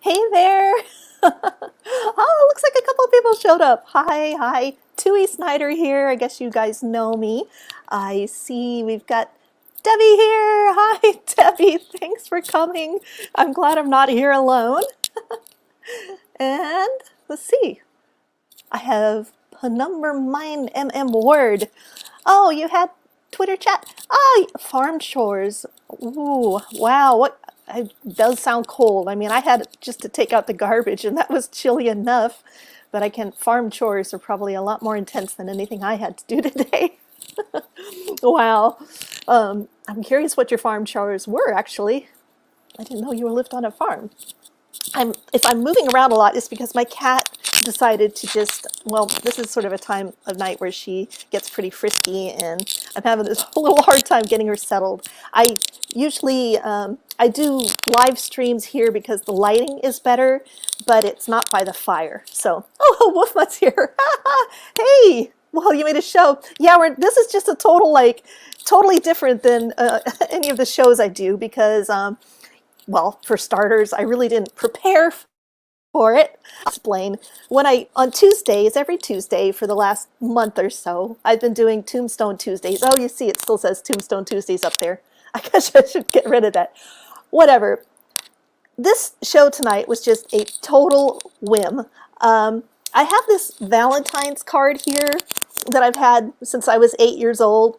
Hey there! Oh, it looks like a couple of people showed up. Hi, hi. Tui Snider here. I guess you guys know me. I see we've got Debbie here. Hi, Debbie. Thanks for coming. I'm glad I'm not here alone. And let's see. I have Penumbra Mine MM Word. Oh, you had Twitter chat. Oh, farm chores. Ooh, wow. What? It does sound cold. I mean, I had just to take out the garbage, and that was chilly enough. But I can farm chores are probably a lot more intense than anything I had to do today. Wow. I'm curious what your farm chores were, actually. I didn't know you lived on a farm. If I'm moving around a lot, it's because my cat decided to just, well, this is sort of a time of night where she gets pretty frisky, and I'm having this a little hard time getting her settled. I usually, I do live streams here because the lighting is better, but it's not by the fire. So, oh, Wolfmutt's here. Hey, well, you made a show. Yeah, this is just a total, like, totally different than any of the shows I do because, well, for starters, I really didn't prepare for it. I'll explain. On Tuesdays, every Tuesday for the last month or so, I've been doing Tombstone Tuesdays. Oh, you see, it still says Tombstone Tuesdays up there. I guess I should get rid of that. Whatever. This show tonight was just a total whim. I have this Valentine's card here that I've had since I was 8 years old.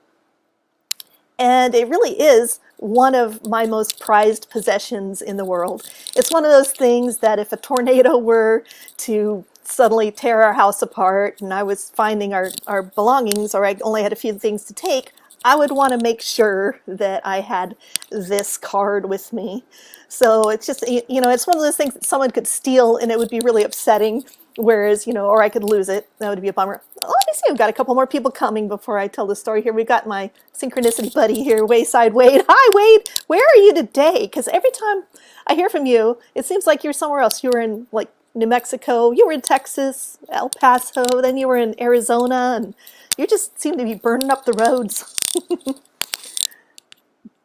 And it really is one of my most prized possessions in the world. It's one of those things that if a tornado were to suddenly tear our house apart and I was finding our belongings, or I only had a few things to take, I would want to make sure that I had this card with me. So it's just, you know, it's one of those things that someone could steal and it would be really upsetting. Whereas, you know, or I could lose it. That would be a bummer. Let me see. We've got a couple more people coming before I tell the story here. We've got my synchronicity buddy here, Wayside Wade. Hi, Wade. Where are you today? Because every time I hear from you, it seems like you're somewhere else. You were in, like, New Mexico. You were in Texas, El Paso. Then you were in Arizona. And you just seem to be burning up the roads.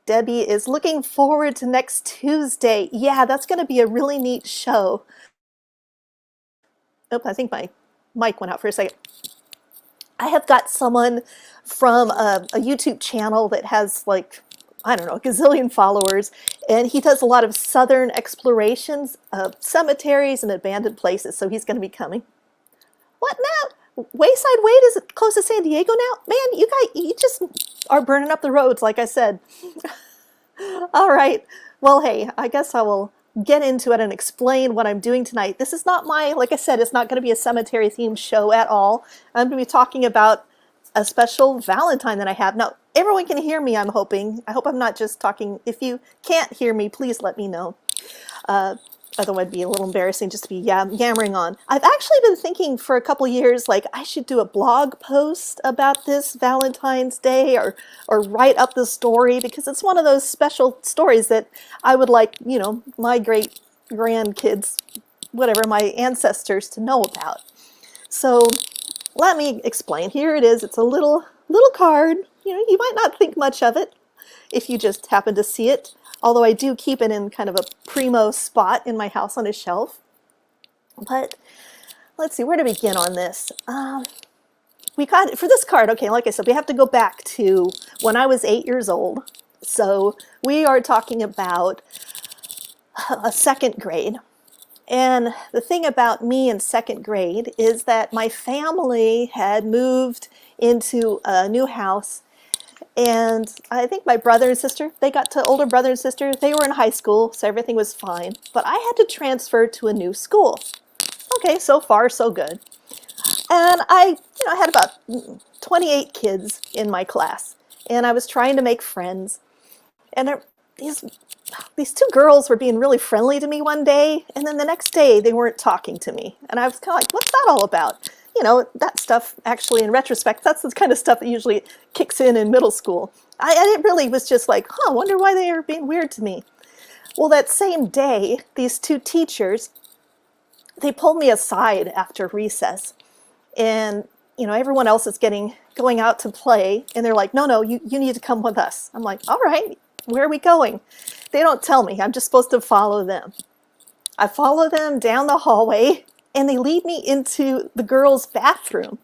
Debbie is looking forward to next Tuesday. Yeah, that's going to be a really neat show. Oh, I think my mic went out for a second. I have got someone from a YouTube channel that has, like, I don't know, a gazillion followers, and he does a lot of southern explorations of cemeteries and abandoned places, so he's going to be coming. What now? Wayside Wade is close to San Diego now? Man, you just are burning up the roads, like I said. All right. Well, hey, I guess I will get into it and explain what I'm doing tonight. This is not like I said, it's not going to be a cemetery themed show at all. I'm going to be talking about a special Valentine that I have. Now, everyone can hear me, I'm hoping. I hope I'm not just talking. If you can't hear me, please let me know. Otherwise it'd be a little embarrassing just to be yammering on. I've actually been thinking for a couple years, like, I should do a blog post about this Valentine's Day or write up the story, because it's one of those special stories that I would like, you know, my great grandkids, whatever, my ancestors to know about. So let me explain. Here it is. It's a little card. You know, you might not think much of it if you just happen to see it. Although I do keep it in kind of a primo spot in my house on a shelf. But let's see, where to begin on this? We got, for this card, okay, like I said, we have to go back to when I was 8 years old. So we are talking about a second grade. And the thing about me in second grade is that my family had moved into a new house. And I think my brother and sister, older brother and sister, they were in high school, so everything was fine. But I had to transfer to a new school. Okay, so far so good. And I had about 28 kids in my class, and I was trying to make friends. And these two girls were being really friendly to me one day, and then the next day they weren't talking to me. And I was kind of like, what's that all about? You know, that stuff, actually, in retrospect, that's the kind of stuff that usually kicks in middle school. I really was just like, I wonder why they are being weird to me. Well, that same day, these two teachers, they pulled me aside after recess. And, you know, everyone else is going out to play. And they're like, no, you need to come with us. I'm like, all right, where are we going? They don't tell me. I'm just supposed to follow them. I follow them down the hallway, and they lead me into the girls' bathroom.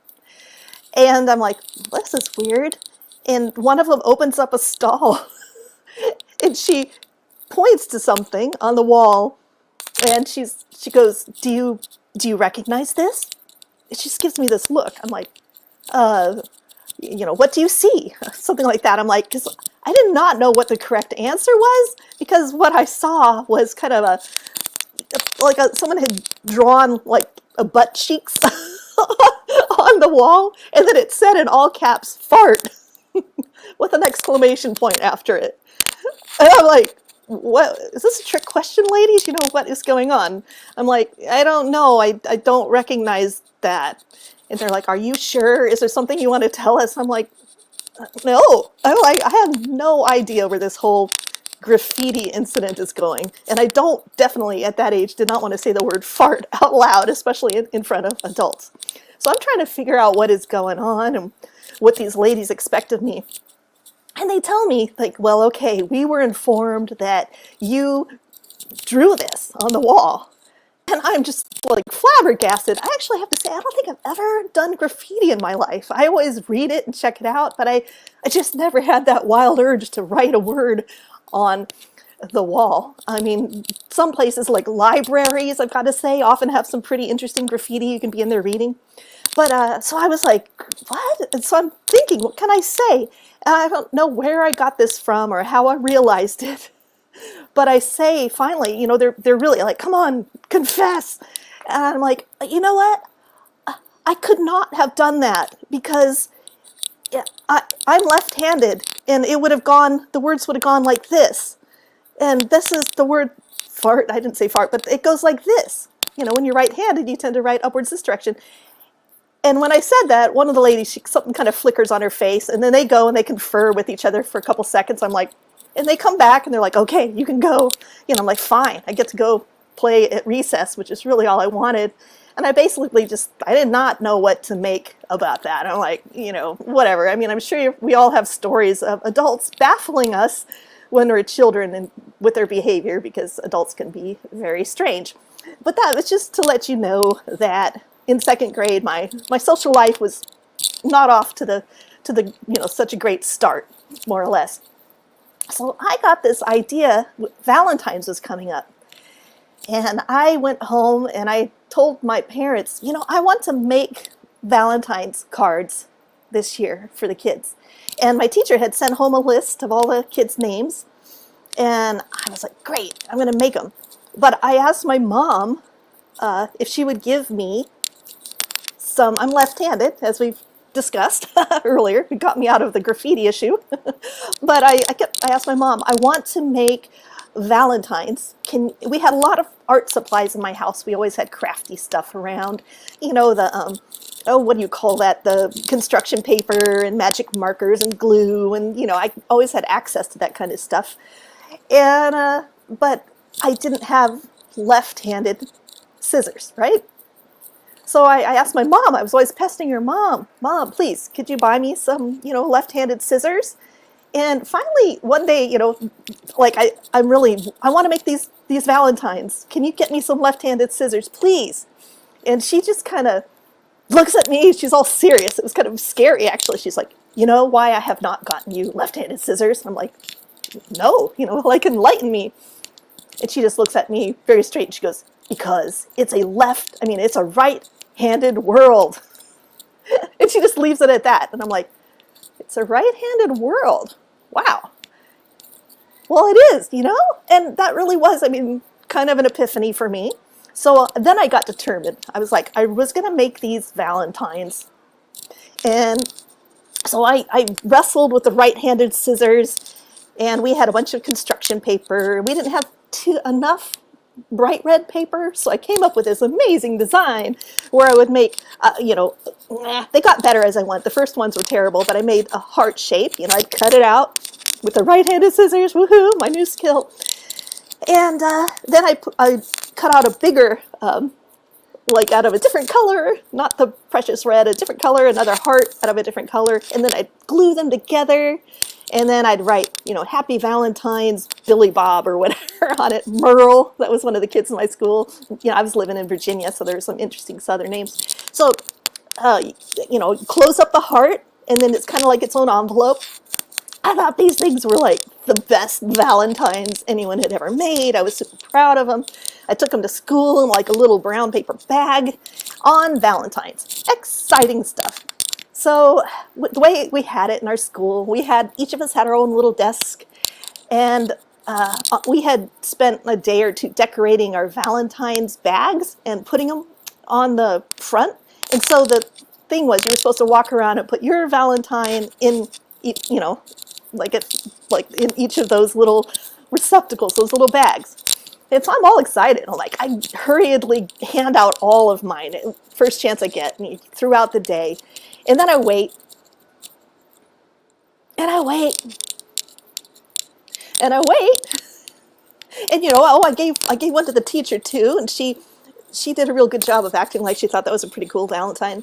And I'm like, this is weird. And one of them opens up a stall, and she points to something on the wall, and she goes, do you recognize this? And she just gives me this look. I'm like, what do you see? Something like that. I'm like, because I did not know what the correct answer was, because what I saw was kind of someone had drawn like a butt cheeks on the wall, and then it said in all caps, fart, with an exclamation point after it. And I'm like, what, is this a trick question, ladies? What is going on? I'm like, I don't know. I don't recognize that. And they're like, are you sure? Is there something you want to tell us? I'm like, no. I'm like, I have no idea where this whole graffiti incident is going. And I definitely at that age did not want to say the word fart out loud, especially in front of adults. So I'm trying to figure out what is going on and what these ladies expect of me. And they tell me, like, well, okay, we were informed that you drew this on the wall. And I'm just like flabbergasted. I actually have to say, I don't think I've ever done graffiti in my life. I always read it and check it out, but I just never had that wild urge to write a word on the wall. I mean, some places like libraries, I've got to say, often have some pretty interesting graffiti you can be in there reading. But so I was like, what? And so I'm thinking, what can I say? And I don't know where I got this from or how I realized it. But I say, finally, they're really like, come on, confess. And I'm like, you know what? I could not have done that because I'm left-handed, and it would have gone, the words would have gone like this. And this is the word fart. I didn't say fart, but it goes like this. When you're right-handed, you tend to write upwards this direction. And when I said that, one of the ladies, something kind of flickers on her face, and then they go and they confer with each other for a couple seconds. I'm like, and they come back and they're like, okay, you can go. I'm like, fine, I get to go play at recess, which is really all I wanted. And I basically I did not know what to make about that. I'm like, whatever. I mean, I'm sure we all have stories of adults baffling us when we're children and with their behavior, because adults can be very strange. But that was just to let you know that in second grade, my social life was not off to the such a great start, more or less. So I got this idea. Valentine's was coming up, and I went home and I told my parents, I want to make Valentine's cards this year for the kids. And my teacher had sent home a list of all the kids' names, and I was like, great, I'm going to make them. But I asked my mom if she would give me some. I'm left-handed, as we've discussed earlier. It got me out of the graffiti issue. But I asked my mom, I want to make Valentines. We had a lot of art supplies in my house. We always had crafty stuff around. What do you call that? The construction paper and magic markers and glue. And, I always had access to that kind of stuff. And, but I didn't have left-handed scissors, right? So I asked my mom, I was always pestering her, Mom, please, could you buy me some, left-handed scissors? And finally, one day, I want to make these Valentines. Can you get me some left-handed scissors, please? And she just kind of looks at me. She's all serious. It was kind of scary, actually. She's like, you know why I have not gotten you left-handed scissors? I'm like, no, enlighten me. And she just looks at me very straight, and she goes, because it's a right-handed world. And she just leaves it at that. And I'm like, it's a right-handed world. Wow. Well, it is, And that really was, kind of an epiphany for me. So then I got determined. I was like, I was going to make these Valentines. And so I wrestled with the right-handed scissors, and we had a bunch of construction paper. We didn't have enough bright red paper, so I came up with this amazing design where I would make, they got better as I went. The first ones were terrible, but I made a heart shape. I'd cut it out with the right-handed scissors. Woohoo, my new skill. And then I cut out a bigger, out of a different color, not the precious red, a different color, another heart out of a different color, and then I'd glue them together. And then I'd write, you know, Happy Valentine's, Billy Bob or whatever on it. Merle, that was one of the kids in my school. You know, I was living in Virginia, so there were some interesting Southern names. So, you know, close up the heart, and then it's kind of like its own envelope. I thought these things were like the best Valentines anyone had ever made. I was super proud of them. I took them to school in like a little brown paper bag on Valentine's. Exciting stuff. So the way we had it in our school, each of us had our own little desk, and we had spent a day or two decorating our Valentine's bags and putting them on the front. And so the thing was, you were supposed to walk around and put your Valentine in, you know, like in each of those little receptacles, those little bags. And so I'm all excited. I hurriedly hand out all of mine, first chance I get, throughout the day. And then I wait, and I wait, and I wait. And, you know, I gave one to the teacher too, and she did a real good job of acting like she thought that was a pretty cool Valentine.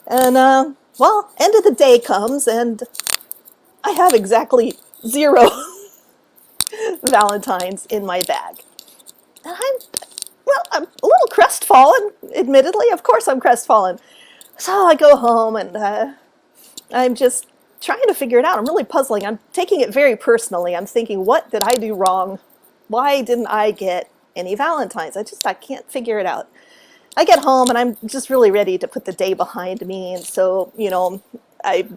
And well, end of the day comes, and I have exactly 0 Valentines in my bag. And I'm a little crestfallen, admittedly. Of course I'm crestfallen. So I go home, and I'm just trying to figure it out. I'm really puzzling. I'm taking it very personally. I'm thinking, what did I do wrong? Why didn't I get any Valentines? I can't figure it out. I get home, and I'm just really ready to put the day behind me. And so, you know, I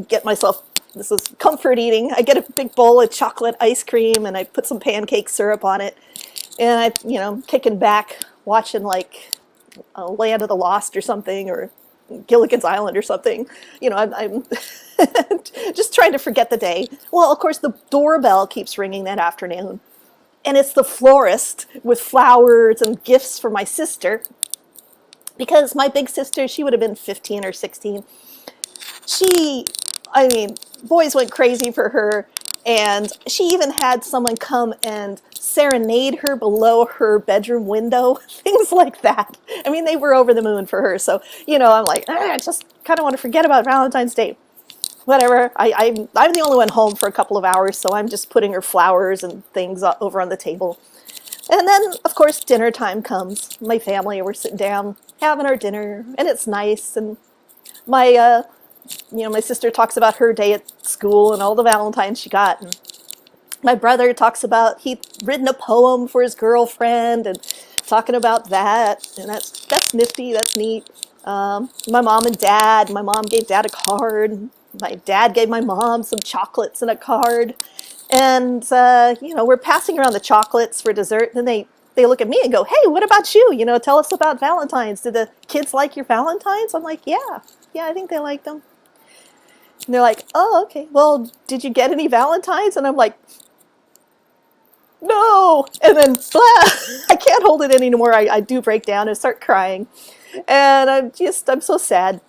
get myself, this is comfort eating. I get a big bowl of chocolate ice cream, and I put some pancake syrup on it. And I, you know, kicking back, watching like Land of the Lost or something, or Gilligan's Island or something. You know, I'm just trying to forget the day. Well, of course, the doorbell keeps ringing that afternoon. And it's the florist with flowers and gifts for my sister. Because my big sister, she would have been 15 or 16. I mean, boys went crazy for her. And she even had someone come and serenade her below her bedroom window, things like that. I mean, they were over the moon for her. So, you know, I'm like, I just kind of want to forget about Valentine's Day. Whatever. I'm the only one home for a couple of hours, so I'm just putting her flowers and things over on the table. And then, of course, dinner time comes. My family, we're sitting down having our dinner, and it's nice. And my my sister talks about her day at school and all the Valentines she got. And my brother talks about he'd written a poem for his girlfriend and talking about that. And that's nifty. That's neat. My mom and dad. My mom gave dad a card. My dad gave my mom some chocolates and a card. And, you know, we're passing around the chocolates for dessert. And then they look at me and go, hey, what about you? You know, tell us about Valentines. Did the kids like your Valentines? I'm like, yeah, I think they liked them. And they're like, oh, okay. Well, did you get any Valentines? And I'm like, no. And then, blah, I can't hold it anymore. I do break down and start crying. And I'm so sad.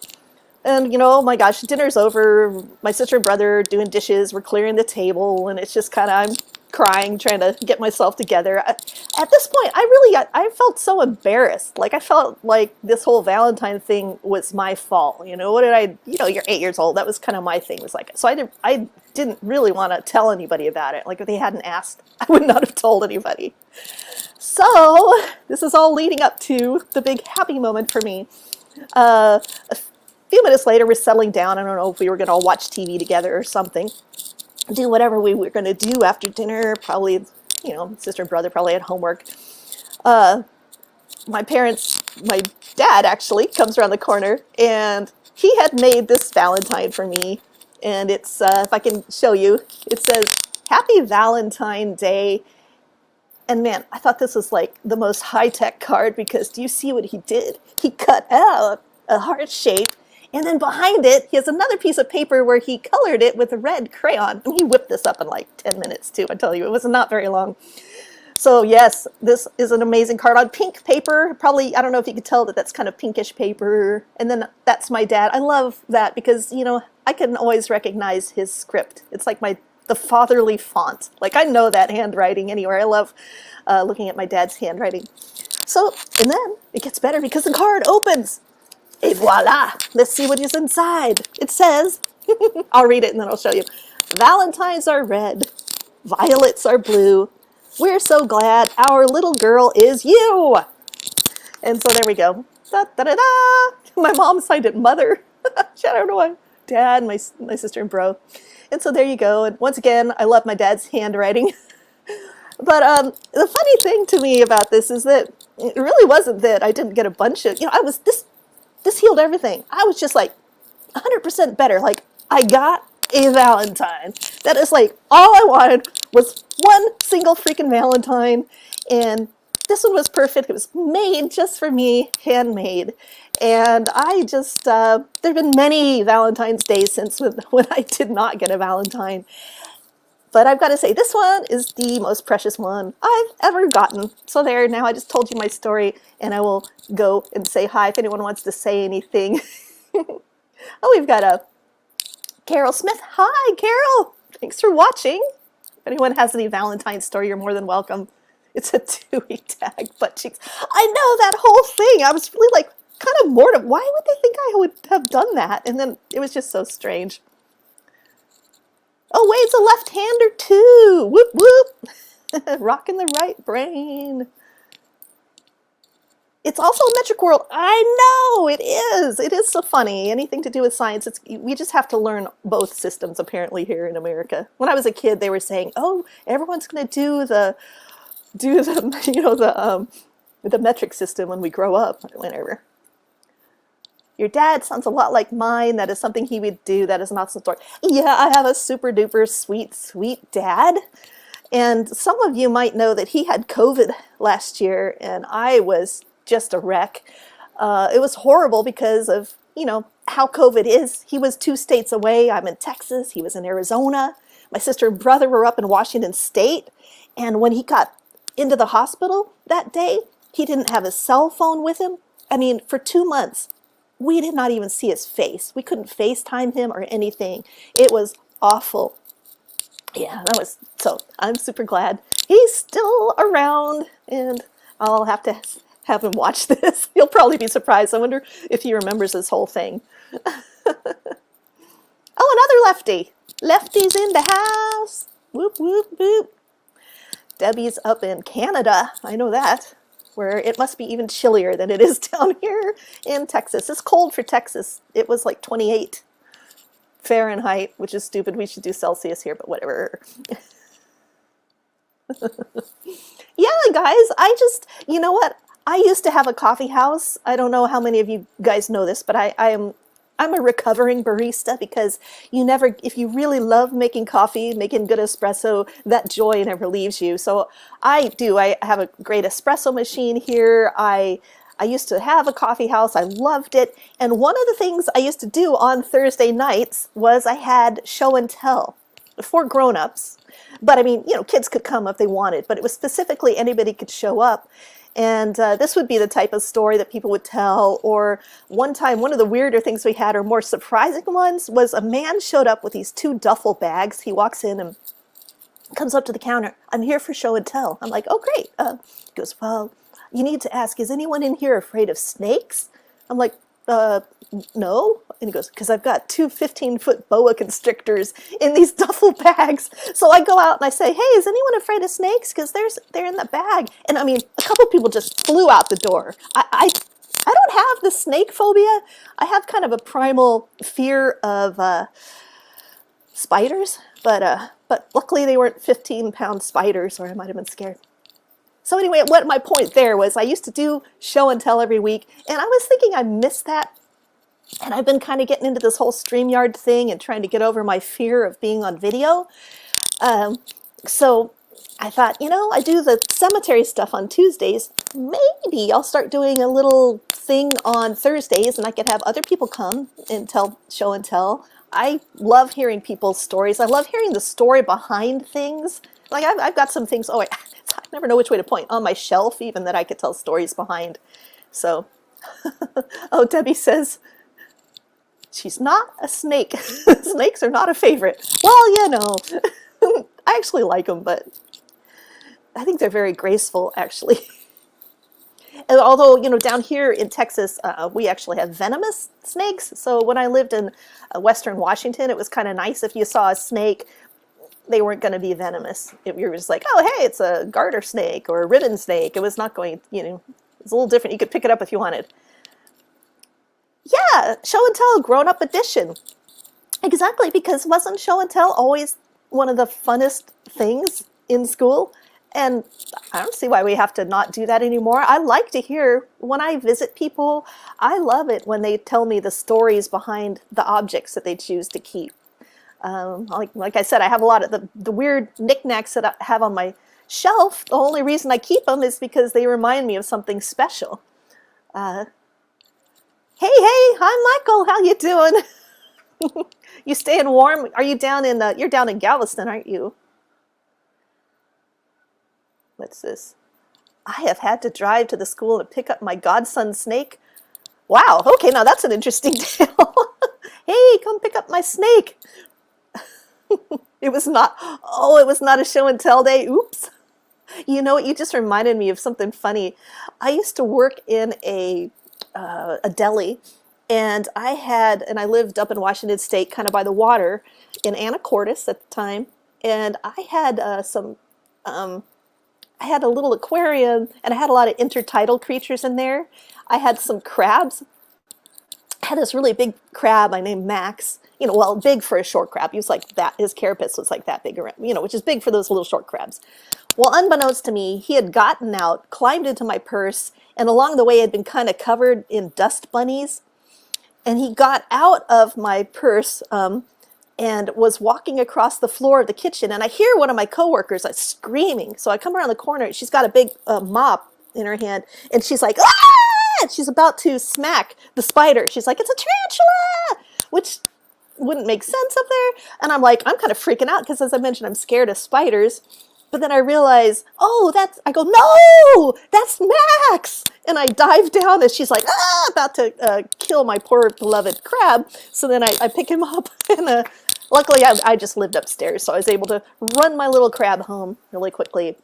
And, you know, oh my gosh, dinner's over. My sister and brother doing dishes. We're clearing the table. And it's just kind of, I'm crying, trying to get myself together. At this point, I felt so embarrassed. Like, I felt like this whole Valentine thing was my fault. You know, you're 8 years old. That was kind of my thing. It was like, so I didn't really want to tell anybody about it. Like, if they hadn't asked, I would not have told anybody. So this is all leading up to the big happy moment for me. A few minutes later, we're settling down. I don't know if we were going to all watch TV together or something. Do whatever we were going to do after dinner. Probably, you know, sister and brother probably had homework. My dad actually comes around the corner, and he had made this Valentine for me. And it's, if I can show you, it says, Happy Valentine Day. And man, I thought this was like the most high-tech card, because do you see what he did? He cut out a heart shape, and then behind it, he has another piece of paper where he colored it with a red crayon. And he whipped this up in like 10 minutes too, I tell you. It was not very long. So yes, this is an amazing card on pink paper. Probably, I don't know if you could tell that that's kind of pinkish paper. And then that's my dad. I love that because, you know, I can always recognize his script. It's like the fatherly font. Like, I know that handwriting anywhere. I love looking at my dad's handwriting. So, and then it gets better because the card opens. Et voila! Let's see what is inside. It says, I'll read it and then I'll show you. Valentines are red, violets are blue. We're so glad our little girl is you. And so there we go. Da, da, da, da. My mom signed it Mother. I don't know why. Dad, my sister and bro. And so there you go. And once again, I love my dad's handwriting. But the funny thing to me about this is that it really wasn't that I didn't get a bunch of, I was, this healed everything. I was just like 100% better. Like, I got a Valentine. That is like, all I wanted was one single freaking Valentine. And this one was perfect. It was made just for me, handmade. And I just, there have been many Valentine's days since when I did not get a Valentine. But I've got to say, this one is the most precious one I've ever gotten. So there, now I just told you my story, and I will go and say hi if anyone wants to say anything. Oh, we've got a Carol Smith. Hi, Carol. Thanks for watching. If anyone has any Valentine story, you're more than welcome. It's a Dewey tag, butt cheeks. I know that whole thing. I was really like kind of mortified. Why would they think I would have done that? And then it was just so strange. Oh, Wade's a left-hander too. Whoop, whoop. Rocking the right brain. It's also a metric world. I know, it is. It is so funny. Anything to do with science, we just have to learn both systems apparently here in America. When I was a kid, they were saying, oh, everyone's going to do the the metric system when we grow up. Whatever. Your dad sounds a lot like mine. That is something he would do. That is not some story. Yeah, I have a super duper sweet, sweet dad. And some of you might know that he had COVID last year, and I was just a wreck. It was horrible because of, how COVID is. He was 2 states away. I'm in Texas. He was in Arizona. My sister and brother were up in Washington State. And when he got into the hospital that day, he didn't have his cell phone with him. I mean, for 2 months, we did not even see his face. We couldn't FaceTime him or anything. It was awful. Yeah, so I'm super glad he's still around, and I'll have to have him watch this. He'll probably be surprised. I wonder if he remembers this whole thing. Oh, another lefty. Lefty's in the house. Whoop, whoop, whoop. Debbie's up in Canada. I know that. Where it must be even chillier than it is down here in Texas. It's cold for Texas. It was like 28 Fahrenheit, which is stupid. We should do Celsius here, but whatever. Yeah, guys, you know what? I used to have a coffee house. I don't know how many of you guys know this, but I'm a recovering barista because if you really love making coffee, making good espresso, that joy never leaves you. So I have a great espresso machine here. I used to have a coffee house. I loved it. And one of the things I used to do on Thursday nights was I had show and tell for grown-ups. But I mean, kids could come if they wanted, but it was specifically anybody could show up. And this would be the type of story that people would tell. Or one time, one of the weirder things we had, or more surprising ones, was a man showed up with these 2 duffel bags. He walks in and comes up to the counter. I'm here for show and tell. I'm like, oh, great. He goes, well, you need to ask, is anyone in here afraid of snakes? I'm like, no. And he goes, because I've got 2 15-foot boa constrictors in these duffel bags. So I go out and I say, hey, is anyone afraid of snakes? Because they're in the bag. And I mean, a couple people just flew out the door. I don't have the snake phobia. I have kind of a primal fear of spiders. But luckily they weren't 15-pound spiders, or I might have been scared. So anyway, what my point there was, I used to do show and tell every week, and I was thinking I missed that. And I've been kind of getting into this whole StreamYard thing and trying to get over my fear of being on video. So I thought, I do the cemetery stuff on Tuesdays. Maybe I'll start doing a little thing on Thursdays, and I could have other people come and show and tell. I love hearing people's stories. I love hearing the story behind things. Like I've got some things, I never know which way to point, on my shelf even, that I could tell stories behind. So, oh, Debbie says, she's not a snake. Snakes are not a favorite. Well, I actually like them, but I think they're very graceful, actually. And although, you know, down here in Texas, we actually have venomous snakes. So when I lived in Western Washington, it was kind of nice if you saw a snake, they weren't going to be venomous. If you were just like, oh, hey, it's a garter snake or a ribbon snake, it was not going, you know, it's a little different. You could pick it up if you wanted. Yeah, show and tell, grown up edition. Exactly, because wasn't show and tell always one of the funnest things in school? And I don't see why we have to not do that anymore. I like to hear when I visit people, I love it when they tell me the stories behind the objects that they choose to keep. Like I said, I have a lot of the weird knickknacks that I have on my shelf. The only reason I keep them is because they remind me of something special. Hey, hi Michael, how you doing? You staying warm? Are you down in you're down in Galveston, aren't you? What's this? I have had to drive to the school to pick up my godson's snake. Wow, okay, now that's an interesting tale. Hey, come pick up my snake. It was not a show and tell day. Oops. You know what? You just reminded me of something funny. I used to work in a deli, and I lived up in Washington State, kind of by the water, in Anacortes at the time, and I had I had a little aquarium, and I had a lot of intertidal creatures in there. I had some crabs. I had this really big crab I named Max. You know, well, big for a short crab. He was like that. His carapace was like that big around, you know, which is big for those little short crabs. Well, unbeknownst to me, he had gotten out, climbed into my purse, and along the way had been kind of covered in dust bunnies. And he got out of my purse and was walking across the floor of the kitchen. And I hear one of my coworkers like screaming. So I come around the corner. She's got a big mop in her hand, and she's like, ah! And she's about to smack the spider. She's like, it's a tarantula, which wouldn't make sense up there. And I'm like, I'm kind of freaking out because, as I mentioned, I'm scared of spiders. But then I realize, I go, no, that's Max. And I dive down as she's like, about to kill my poor beloved crab. So then I pick him up, and luckily I just lived upstairs, so I was able to run my little crab home really quickly.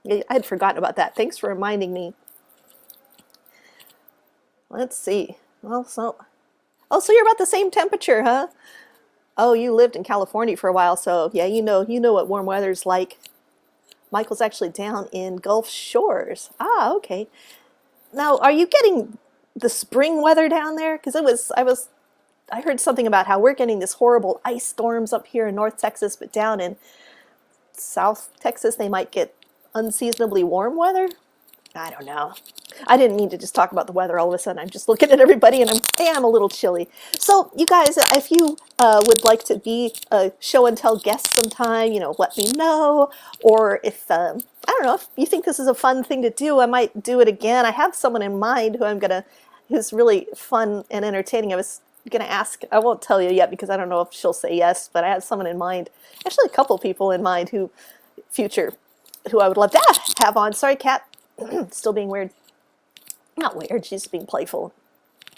I had forgotten about that. Thanks for reminding me. Let's see. Well, so you're about the same temperature, huh? Oh, you lived in California for a while, so yeah, you know what warm weather's like. Michael's actually down in Gulf Shores. Ah, okay. Now, are you getting the spring weather down there? Because I heard something about how we're getting this horrible ice storms up here in North Texas, but down in South Texas, they might get unseasonably warm weather. I don't know. I didn't mean to just talk about the weather all of a sudden. I'm just looking at everybody, and I am a little chilly. So you guys, if you would like to be a show and tell guest sometime, you know, let me know. Or if, I don't know, if you think this is a fun thing to do, I might do it again. I have someone in mind who's really fun and entertaining. I was going to ask, I won't tell you yet because I don't know if she'll say yes, but I have someone in mind, actually a couple people in mind who I would love to have on. Sorry, Kat. Still being weird. Not weird, she's being playful.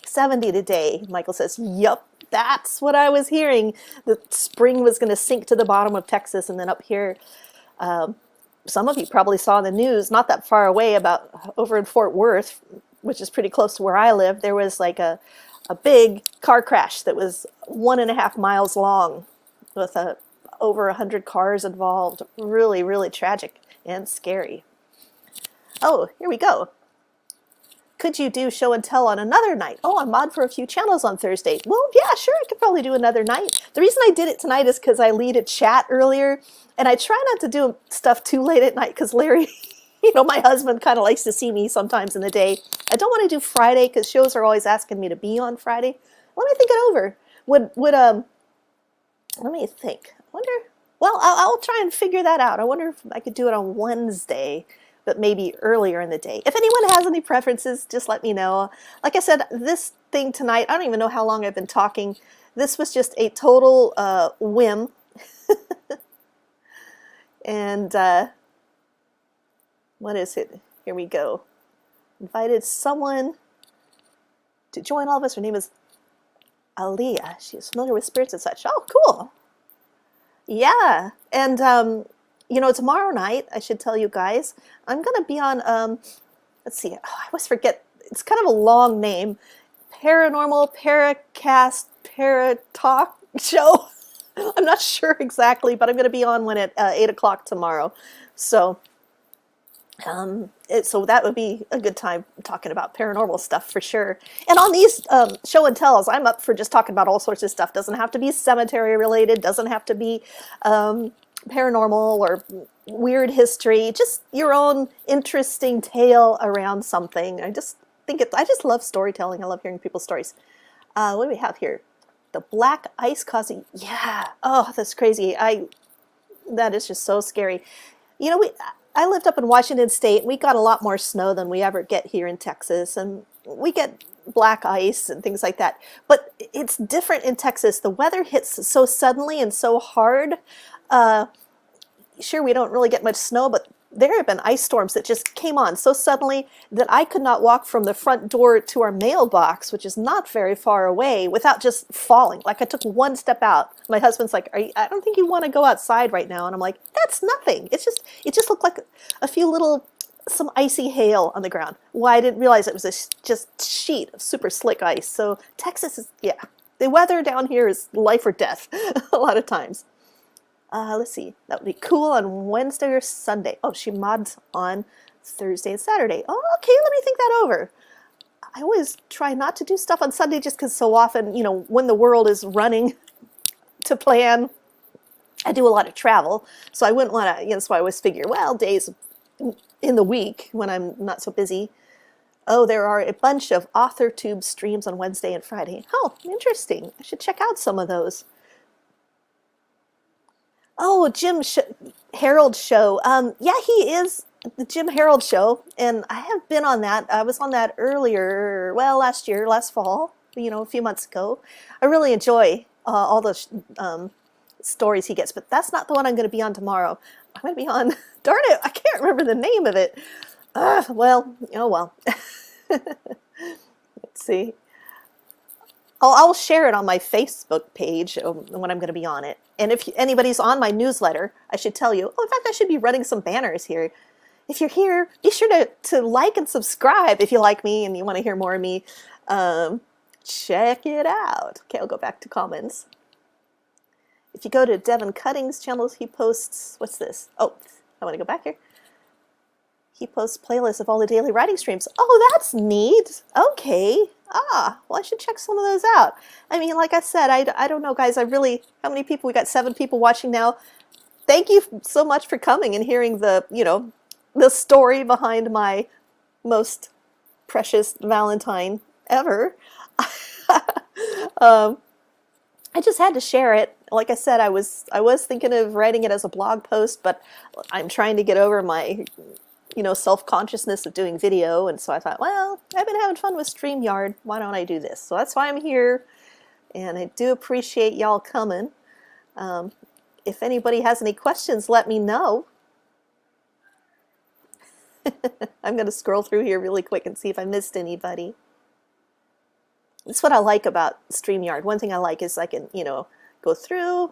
70 today, Michael says. Yup, that's what I was hearing. The spring was going to sink to the bottom of Texas, and then up here, some of you probably saw in the news, not that far away, about over in Fort Worth, which is pretty close to where I live, there was like a big car crash that was 1.5 miles long with over 100 cars involved. Really, really tragic and scary. Oh, here we go. Could you do show and tell on another night? Oh, I'm mod for a few channels on Thursday. Well, yeah, sure, I could probably do another night. The reason I did it tonight is because I lead a chat earlier, and I try not to do stuff too late at night because Larry, you know, my husband kind of likes to see me sometimes in the day. I don't want to do Friday because shows are always asking me to be on Friday. Let me think it over. Let me think. I'll try and figure that out. I wonder if I could do it on Wednesday, but maybe earlier in the day. If anyone has any preferences, just let me know. Like I said, this thing tonight, I don't even know how long I've been talking. This was just a total whim. And what is it? Here we go. Invited someone to join all of us. Her name is Aliyah. She is familiar with spirits and such. Oh, cool. Yeah. And you know, tomorrow night, I should tell you guys, I'm going to be on let's see, oh, I always forget, it's kind of a long name. Paranormal Paracast Paratalk Show. I'm not sure exactly, but I'm going to be on one at 8 o'clock tomorrow. So, so that would be a good time talking about paranormal stuff for sure. And on these show and tells, I'm up for just talking about all sorts of stuff. Doesn't have to be cemetery related. Doesn't have to be paranormal or weird history. Just your own interesting tale around something. I just love storytelling. I love hearing people's stories. What do we have here? The black ice causing, yeah. Oh, that's crazy. That is just so scary. You know, I lived up in Washington State. We got a lot more snow than we ever get here in Texas, and we get black ice and things like that. But it's different in Texas. The weather hits so suddenly and so hard. Sure, we don't really get much snow, but there have been ice storms that just came on so suddenly that I could not walk from the front door to our mailbox, which is not very far away, without just falling. Like I took one step out. My husband's like, I don't think you want to go outside right now. And I'm like, that's nothing. It just looked like some icy hail on the ground. Well, I didn't realize it was a just sheet of super slick ice. So Texas is, yeah, the weather down here is life or death a lot of times. Let's see, that would be cool on Wednesday or Sunday. Oh, she mods on Thursday and Saturday. Oh, okay, let me think that over. I always try not to do stuff on Sunday just because so often, you know, when the world is running to plan, I do a lot of travel. So I wouldn't want to, you know, so I always figure, well, days in the week when I'm not so busy. Oh, there are a bunch of AuthorTube streams on Wednesday and Friday. Oh, interesting. I should check out some of those. Oh, Harold show. Yeah, he is the Jim Harold show, and I have been on that. I was on that earlier, well, last fall, you know, a few months ago. I really enjoy all the stories he gets, but that's not the one I'm going to be on tomorrow. I'm going to be on, darn it, I can't remember the name of it. Well, oh well. Let's see. I'll share it on my Facebook page when I'm going to be on it. And if anybody's on my newsletter, I should tell you. Oh, in fact, I should be running some banners here. If you're here, be sure to like and subscribe if you like me and you want to hear more of me. Check it out. Okay, I'll go back to comments. If you go to Devin Cutting's channels, he posts, what's this? Oh, I want to go back here. He posts playlists of all the daily writing streams. Oh, that's neat. Okay. Well, I should check some of those out. I mean, like I said, I don't know, guys. How many people? We got 7 people watching now. Thank you so much for coming and hearing the story behind my most precious Valentine ever. I just had to share it. Like I said, I was thinking of writing it as a blog post, but I'm trying to get over my self-consciousness of doing video, and so I thought, well, I've been having fun with StreamYard, why don't I do this? So that's why I'm here, and I do appreciate y'all coming. If anybody has any questions, let me know. I'm going to scroll through here really quick and see if I missed anybody. That's what I like about StreamYard. One thing I like is I can, go through.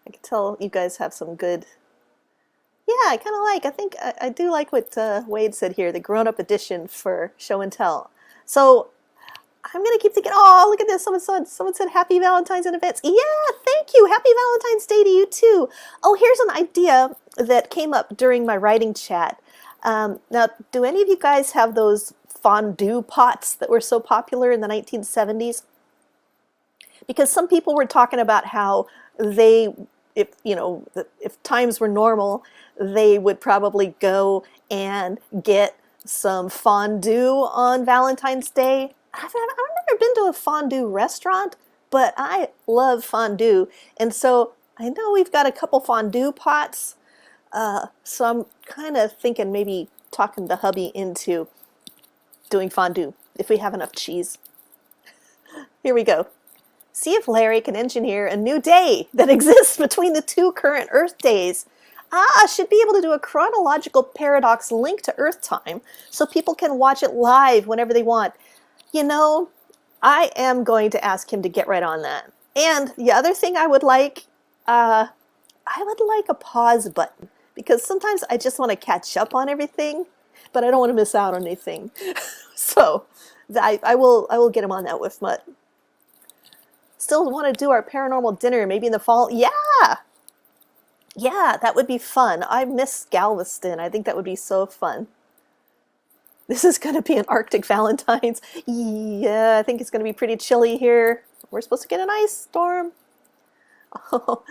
I can tell you guys have some good... Yeah, I think I do like what Wade said here, the grown-up edition for show and tell. So I'm going to keep thinking, oh, look at this. Someone said Happy Valentine's in advance. Yeah, thank you. Happy Valentine's Day to you, too. Oh, here's an idea that came up during my writing chat. Now, do any of you guys have those fondue pots that were so popular in the 1970s? Because some people were talking about how if times were normal, they would probably go and get some fondue on Valentine's Day. I've never been to a fondue restaurant, but I love fondue. And so I know we've got a couple fondue pots. So I'm kind of thinking maybe talking the hubby into doing fondue if we have enough cheese. Here we go. See if Larry can engineer a new day that exists between the 2 current Earth days. Should be able to do a chronological paradox link to Earth time so people can watch it live whenever they want. I am going to ask him to get right on that. And the other thing I would like a pause button, because sometimes I just want to catch up on everything. but I don't want to miss out on anything. So I will get him on that with Mutt. Still want to do our paranormal dinner, maybe in the fall. Yeah! Yeah, that would be fun. I miss Galveston. I think that would be so fun. This is going to be an Arctic Valentine's. Yeah, I think it's going to be pretty chilly here. We're supposed to get an ice storm. Oh,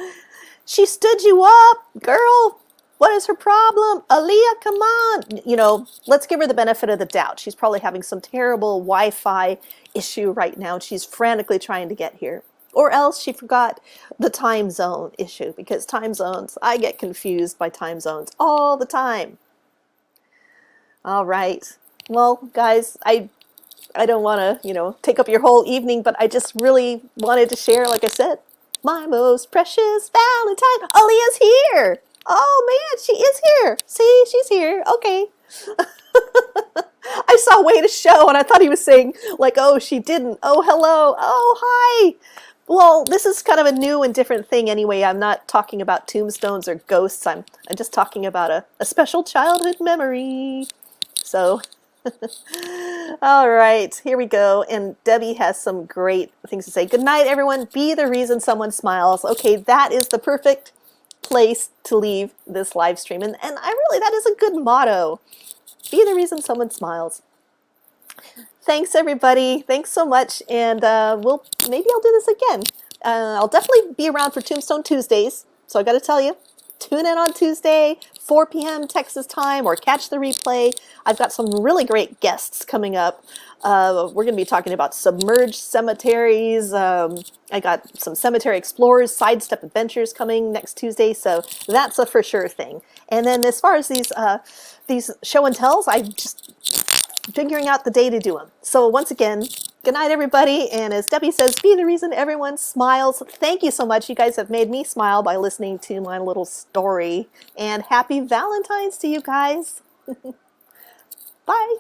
she stood you up, girl. What is her problem? Aaliyah, come on. You know, let's give her the benefit of the doubt. She's probably having some terrible Wi-Fi issue right now. She's frantically trying to get here. Or else she forgot the time zone issue, because time zones, I get confused by time zones all the time. All right. Well, guys, I don't want to, you know, take up your whole evening, but I just really wanted to share, like I said, my most precious Valentine. Aaliyah's here. Oh man, she is here. See, she's here. Okay. I saw way to show and I thought he was saying like, oh, she didn't. Oh, hello. Oh, hi. Well, this is kind of a new and different thing anyway. I'm not talking about tombstones or ghosts. I'm just talking about a special childhood memory. So, all right, here we go. And Debbie has some great things to say. Good night, everyone. Be the reason someone smiles. Okay, that is the perfect place to leave this live stream. And I really, that is a good motto. Be the reason someone smiles. Thanks, everybody. Thanks so much. And maybe I'll do this again. I'll definitely be around for Tombstone Tuesdays. So I got to tell you, tune in on Tuesday, 4 p.m. Texas time, or catch the replay. I've got some really great guests coming up. We're going to be talking about submerged cemeteries. I got some cemetery explorers, sidestep adventures coming next Tuesday. So that's a for sure thing. And then as far as these show and tells, I'm just figuring out the day to do them. So once again, good night, everybody. And as Debbie says, be the reason everyone smiles. Thank you so much. You guys have made me smile by listening to my little story. And happy Valentine's to you guys. Bye.